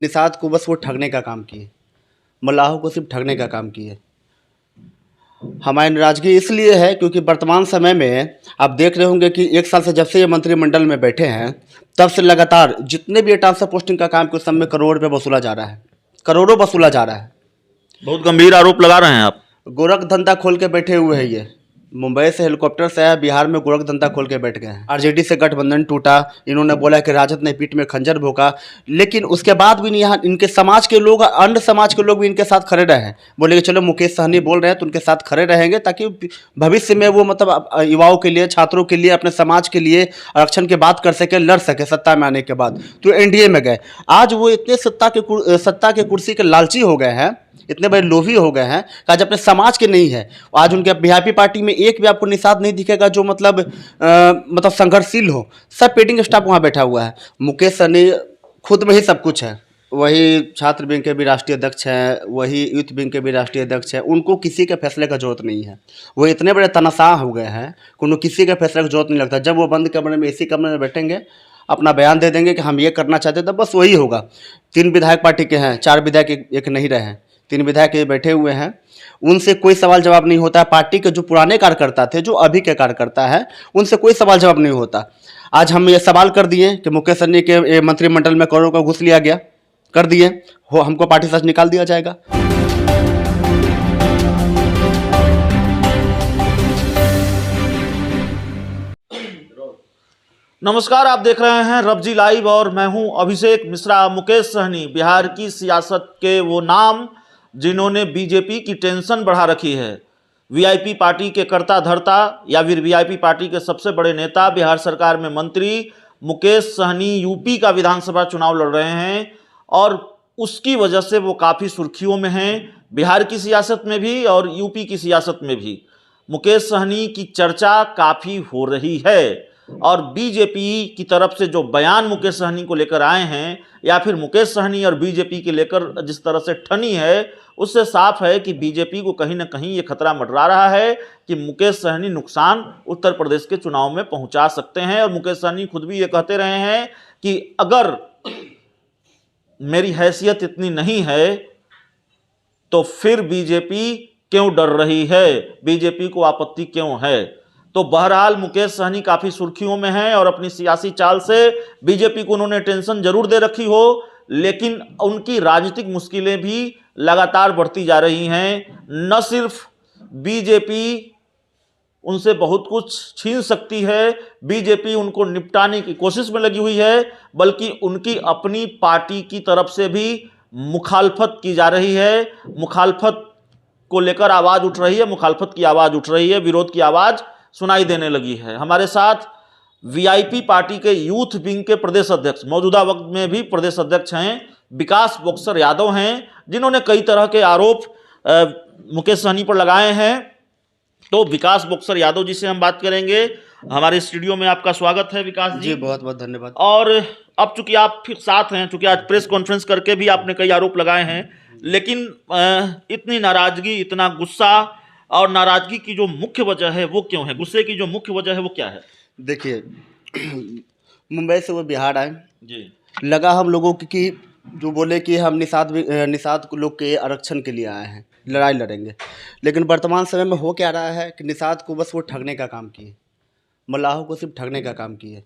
निषाद को बस वो ठगने का काम किए, मल्लाहों को सिर्फ ठगने का काम किए। हमारी नाराजगी इसलिए है क्योंकि वर्तमान समय में आप देख रहे होंगे कि 1 साल से जब से ये मंत्रिमंडल में बैठे हैं तब से लगातार जितने भी ट्रांसफर पोस्टिंग का काम के उस समय करोड़ रुपये वसूला जा रहा है, करोड़ों वसूला जा रहा है। बहुत गंभीर आरोप लगा रहे हैं आप। गोरख धंधा खोल के बैठे हुए हैं ये। मुंबई से हेलीकॉप्टर से आया, बिहार में गोरख धंधा खोल के बैठ गए हैं। आरजेडी से गठबंधन टूटा, इन्होंने बोला कि राजद ने पीठ में खंजर भोंका, लेकिन उसके बाद भी नहीं, यहाँ इनके समाज के लोग, अन्य समाज के लोग भी इनके साथ खड़े रहे। बोले कि चलो मुकेश सहनी बोल रहे हैं तो उनके साथ खड़े रहेंगे ताकि भविष्य में वो मतलब युवाओं के लिए, छात्रों के लिए, अपने समाज के लिए आरक्षण की बात कर सके, लड़ सके सत्ता में आने के बाद। तो एनडीए में गए। आज वो इतने सत्ता के कुर्सी के लालची हो गए हैं, इतने बड़े लोभी हो गए हैं कि आज अपने समाज के नहीं है। आज उनके वीआईपी पार्टी में एक भी आपको निषाद नहीं दिखेगा जो मतलब संघर्षशील हो। सब पेडिंग स्टाफ वहाँ बैठा हुआ है। मुकेश सहनी खुद में ही सब कुछ है। वही छात्र विंग के भी राष्ट्रीय अध्यक्ष हैं, वही यूथ विंग के भी राष्ट्रीय अध्यक्ष हैं। उनको किसी के फैसले का जरूरत नहीं है। वो इतने बड़े तनाशाह हो गए हैं कि उनको किसी के फैसले की जरूरत नहीं लगता। जब वो बंद कमरे में, एसी कमरे में बैठेंगे, अपना बयान दे देंगे कि हम ये करना चाहते हैं, तो बस वही होगा। 3 विधायक पार्टी के हैं, 4 विधायक एक नहीं रहे हैं, 3 विधायक बैठे हुए हैं। उनसे कोई सवाल जवाब नहीं होता है। पार्टी के जो पुराने कार्यकर्ता थे, जो अभी के कार्यकर्ता है, उनसे कोई सवाल जवाब नहीं होता। आज हम ये सवाल कर दिए कि मुकेश सहनी के मंत्रिमंडल में करोड़ों का घूस लिया गया, कर दिए हो, हमको पार्टी से निकाल दिया जाएगा। नमस्कार, आप देख रहे हैं रबजी लाइव और मैं हूं अभिषेक मिश्रा। मुकेश सहनी बिहार की सियासत के वो नाम जिन्होंने बीजेपी की टेंशन बढ़ा रखी है। वीआईपी पार्टी के कर्ता धर्ता या फिर वीआईपी पार्टी के सबसे बड़े नेता, बिहार सरकार में मंत्री मुकेश सहनी यूपी का विधानसभा चुनाव लड़ रहे हैं और उसकी वजह से वो काफ़ी सुर्खियों में हैं, बिहार की सियासत में भी और यूपी की सियासत में भी। मुकेश सहनी की चर्चा काफ़ी हो रही है और बीजेपी की तरफ से जो बयान मुकेश सहनी को लेकर आए हैं या फिर मुकेश सहनी और बीजेपी के लेकर जिस तरह से ठनी है, उससे साफ है कि बीजेपी को कहीं ना कहीं ये खतरा मंडरा रहा है कि मुकेश सहनी नुकसान उत्तर प्रदेश के चुनाव में पहुंचा सकते हैं। और मुकेश सहनी खुद भी ये कहते रहे हैं कि अगर मेरी हैसियत इतनी नहीं है तो फिर बीजेपी क्यों डर रही है, बीजेपी को आपत्ति क्यों है। तो बहरहाल मुकेश सहनी काफी सुर्खियों में हैं और अपनी सियासी चाल से बीजेपी को उन्होंने टेंशन जरूर दे रखी हो, लेकिन उनकी राजनीतिक मुश्किलें भी लगातार बढ़ती जा रही हैं। न सिर्फ बीजेपी उनसे बहुत कुछ छीन सकती है, बीजेपी उनको निपटाने की कोशिश में लगी हुई है, बल्कि उनकी अपनी पार्टी की तरफ से भी मुखालफत की जा रही है। मुखालफत को लेकर आवाज उठ रही है, मुखालफत की आवाज उठ रही है, विरोध की आवाज सुनाई देने लगी है। हमारे साथ वीआईपी पार्टी के यूथ विंग के प्रदेश अध्यक्ष, मौजूदा वक्त में भी प्रदेश अध्यक्ष हैं, विकास बॉक्सर यादव हैं, जिन्होंने कई तरह के आरोप मुकेश सहनी पर लगाए हैं। तो विकास बॉक्सर यादव जी से हम बात करेंगे। हमारे स्टूडियो में आपका स्वागत है विकास जी। बहुत बहुत धन्यवाद। और अब चूंकि आप फिर साथ हैं, चूंकि आज प्रेस कॉन्फ्रेंस करके भी आपने कई आरोप लगाए हैं, लेकिन इतनी नाराजगी, इतना गुस्सा और नाराजगी की जो मुख्य वजह है वो क्यों है? गुस्से की जो मुख्य वजह है वो क्या है? देखिए, मुंबई से वो बिहार आए जी, लगा हम लोगों की कि जो बोले कि हम निषाद लोग के आरक्षण के लिए आए हैं, लड़ाई लड़ेंगे। लेकिन वर्तमान समय में हो क्या रहा है कि निषाद को बस वो ठगने का काम किए, मल्लाहों को सिर्फ ठगने का काम किए।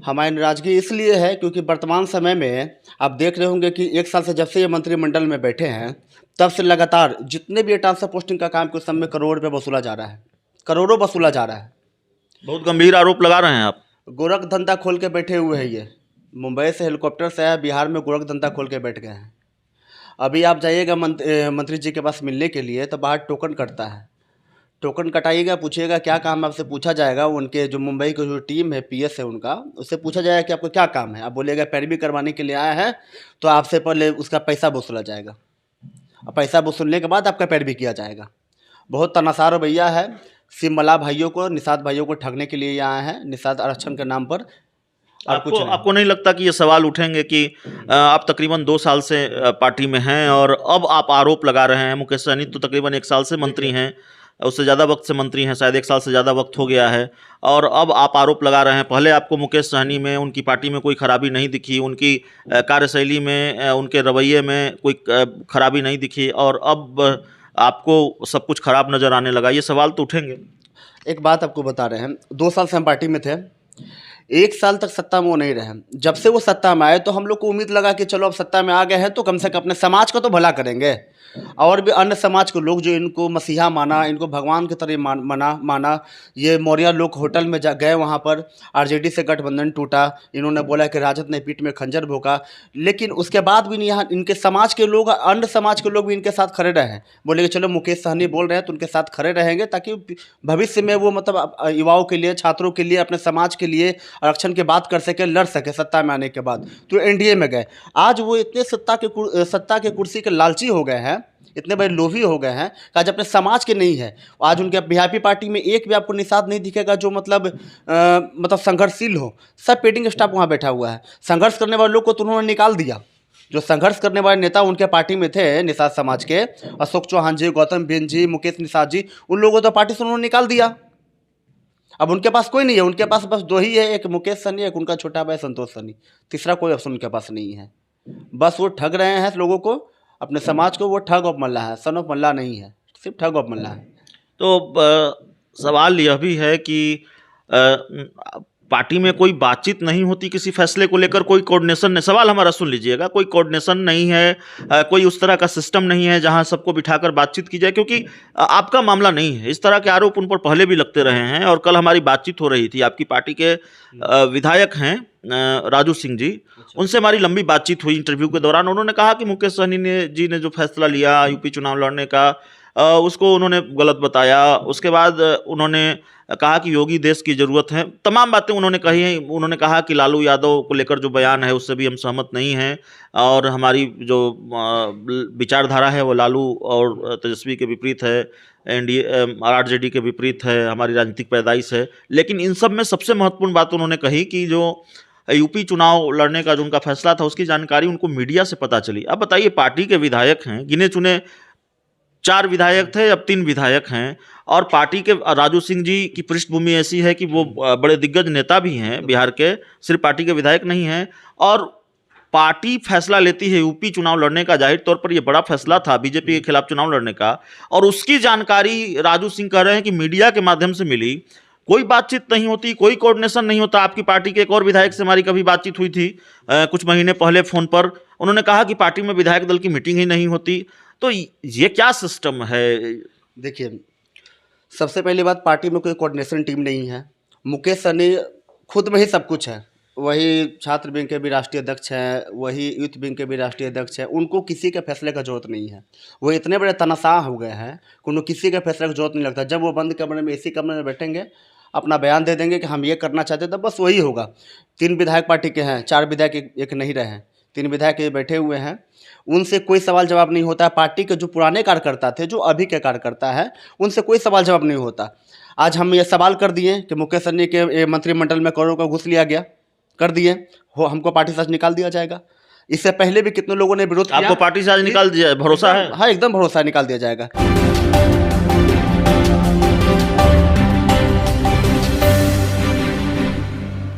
हमारी नाराजगी इसलिए है क्योंकि वर्तमान समय में आप देख रहे होंगे कि 1 साल से जब से ये मंत्रिमंडल में बैठे हैं तब से लगातार जितने भी ट्रांसफर पोस्टिंग का काम के उस समय करोड़ रुपये वसूला जा रहा है, करोड़ों वसूला जा रहा है। बहुत गंभीर आरोप लगा रहे हैं आप। गोरख धंधा खोल के बैठे हुए हैं ये। मुंबई से हेलीकॉप्टर से आया, बिहार में गोरख धंधा खोल के बैठ गए हैं। अभी आप जाइएगा मंत्री जी के पास मिलने के लिए तो बाहर टोकन कटता है। टोकन कटाइएगा, पूछिएगा क्या काम है, आपसे पूछा जाएगा। उनके जो मुंबई की जो टीम है, पीएस है उनका, उससे पूछा जाएगा कि आपको क्या काम है। आप बोलिएगा पैरवी करवाने के लिए आया है, तो आपसे पहले उसका पैसा वसूला जाएगा और पैसा वसूलने के बाद आपका पैरवी किया जाएगा। बहुत तनाशाह रवैया है। सिर्फ मल्लाह भाइयों को, निषाद भाइयों को ठगने के लिए आए हैं, निषाद आरक्षण के नाम पर। आपको नहीं लगता कि ये सवाल उठेंगे कि आप तकरीबन 2 साल से पार्टी में हैं और अब आप आरोप लगा रहे हैं? मुकेश सहनी तो तकरीबन 1 साल से मंत्री हैं, उससे ज़्यादा वक्त से मंत्री हैं, शायद 1 साल से ज़्यादा वक्त हो गया है, और अब आप आरोप लगा रहे हैं। पहले आपको मुकेश सहनी में उनकी पार्टी में कोई खराबी नहीं दिखी, उनकी कार्यशैली में, उनके रवैये में कोई खराबी नहीं दिखी, और अब आपको सब कुछ खराब नज़र आने लगा। ये सवाल तो उठेंगे। एक बात आपको बता रहे हैं, 2 साल से हम पार्टी में थे, 1 साल तक सत्ता में वो नहीं रहे। जब से वो सत्ता में आए तो हम लोग को उम्मीद लगा कि चलो अब सत्ता में आ गए हैं तो कम से कम अपने समाज का तो भला करेंगे, और भी अन्य समाज के लोग जो इनको मसीहा माना, इनको भगवान की तरह माना। ये मौर्य लोग होटल में गए, वहाँ पर आरजेडी से गठबंधन टूटा, इन्होंने बोला कि राजद ने पीठ में खंजर भोंका, लेकिन उसके बाद भी यहाँ इनके समाज के लोग, अन्य समाज के लोग भी इनके साथ खड़े रहे। बोले कि चलो मुकेश सहनी बोल रहे हैं तो उनके साथ खड़े रहेंगे, ताकि भविष्य में वो मतलब युवाओं के लिए, छात्रों के लिए, अपने समाज के लिए आरक्षण की बात कर सके, लड़ सके सत्ता में आने के बाद। तो एनडीए में गए। आज वो इतने सत्ता के कुर्सी के लालची हो गए हैं, इतने बड़े लोभी हो गए हैं कि आज अपने समाज के नहीं है। आज उनके वीआईपी पार्टी में एक भी आपको निषाद नहीं दिखेगा जो मतलब संघर्षशील हो। सब पेडिंग स्टाफ वहाँ बैठा हुआ है। संघर्ष करने वाले लोग को तो उन्होंने निकाल दिया। जो संघर्ष करने वाले नेता उनके पार्टी में थे निषाद समाज के, अशोक चौहान जी, गौतम बेन जी, मुकेश निषाद जी, उन लोगों को तो पार्टी से उन्होंने निकाल दिया। अब उनके पास कोई नहीं है, उनके पास बस 2 ही है, एक मुकेश सहनी, एक उनका छोटा भाई संतोष सहनी। तीसरा कोई ऑप्शन उनके पास नहीं है। बस वो ठग रहे हैं लोगों को, अपने समाज को। वो ठग ऑफ मल्ला है, सन ऑफ मल्ला नहीं है, सिर्फ ठग ऑफ मल्ला है। तो सवाल यह भी है कि पार्टी में कोई बातचीत नहीं होती किसी फैसले को लेकर, कोई कोऑर्डिनेशन नहीं। सवाल हमारा सुन लीजिएगा, कोई कोऑर्डिनेशन नहीं है, कोई उस तरह का सिस्टम नहीं है जहां सबको बिठाकर बातचीत की जाए, क्योंकि आपका मामला नहीं है। इस तरह के आरोप उन पर पहले भी लगते रहे हैं, और कल हमारी बातचीत हो रही थी। आपकी पार्टी के विधायक हैं राजू सिंह जी, उनसे हमारी लंबी बातचीत हुई इंटरव्यू के दौरान। उन्होंने कहा कि मुकेश सहनी जी ने जो फैसला लिया यूपी चुनाव लड़ने का, उसको उन्होंने गलत बताया। उसके बाद उन्होंने कहा कि योगी देश की ज़रूरत है, तमाम बातें उन्होंने कही हैं। उन्होंने कहा कि लालू यादव को लेकर जो बयान है उससे भी हम सहमत नहीं हैं, और हमारी जो विचारधारा है वो लालू और तेजस्वी के विपरीत है, एनडीए आरजेडी के विपरीत है, हमारी राजनीतिक पैदाइश है। लेकिन इन सब में सबसे महत्वपूर्ण बात उन्होंने कही कि जो यूपी चुनाव लड़ने का जो उनका फैसला था उसकी जानकारी उनको मीडिया से पता चली। अब बताइए, पार्टी के विधायक हैं, गिने चुने 4 विधायक थे, अब 3 विधायक हैं, और पार्टी के राजू सिंह जी की पृष्ठभूमि ऐसी है कि वो बड़े दिग्गज नेता भी हैं बिहार के, सिर्फ पार्टी के विधायक नहीं हैं। और पार्टी फैसला लेती है यूपी चुनाव लड़ने का, जाहिर तौर पर ये बड़ा फैसला था बीजेपी के खिलाफ चुनाव लड़ने का, और उसकी जानकारी राजू सिंह कह रहे हैं कि मीडिया के माध्यम से मिली। कोई बातचीत नहीं होती, कोई कोऑर्डिनेशन नहीं होता। आपकी पार्टी के एक और विधायक से हमारी कभी बातचीत हुई थी कुछ महीने पहले फ़ोन पर, उन्होंने कहा कि पार्टी में विधायक दल की मीटिंग ही नहीं होती। तो ये क्या सिस्टम है? देखिए, सबसे पहली बात, पार्टी में कोई कोऑर्डिनेशन टीम नहीं है। मुकेश सहनी खुद में ही सब कुछ है। वही छात्र विंग के भी राष्ट्रीय अध्यक्ष हैं, वही यूथ विंग के भी राष्ट्रीय अध्यक्ष हैं। उनको किसी के फैसले का जरूरत नहीं है। वो इतने बड़े तनख्वाह हो गए हैं कि उनको किसी के फैसले का जरूरत नहीं लगता। जब वो बंद कमरे में, एसी कमरे में बैठेंगे, अपना बयान दे देंगे कि हम ये करना चाहते हैं, तो बस वही होगा। 3 विधायक पार्टी के हैं, 4 विधायक एक नहीं रहे हैं, 3 विधायक ये बैठे हुए हैं। उनसे कोई सवाल जवाब नहीं होता है। पार्टी के जो पुराने कार्यकर्ता थे, जो अभी के कार्यकर्ता है, उनसे कोई सवाल जवाब नहीं होता। आज हम ये सवाल कर दिए कि मुकेश सहनी के मंत्रिमंडल में करोड़ों का घूस लिया गया, कर दिए हो, हमको पार्टी से आज निकाल दिया जाएगा। इससे पहले भी कितने लोगों ने विरोध किया। आपको पार्टी से आज निकाल दिया, भरोसा है? हाँ, एकदम भरोसा, निकाल दिया जाएगा।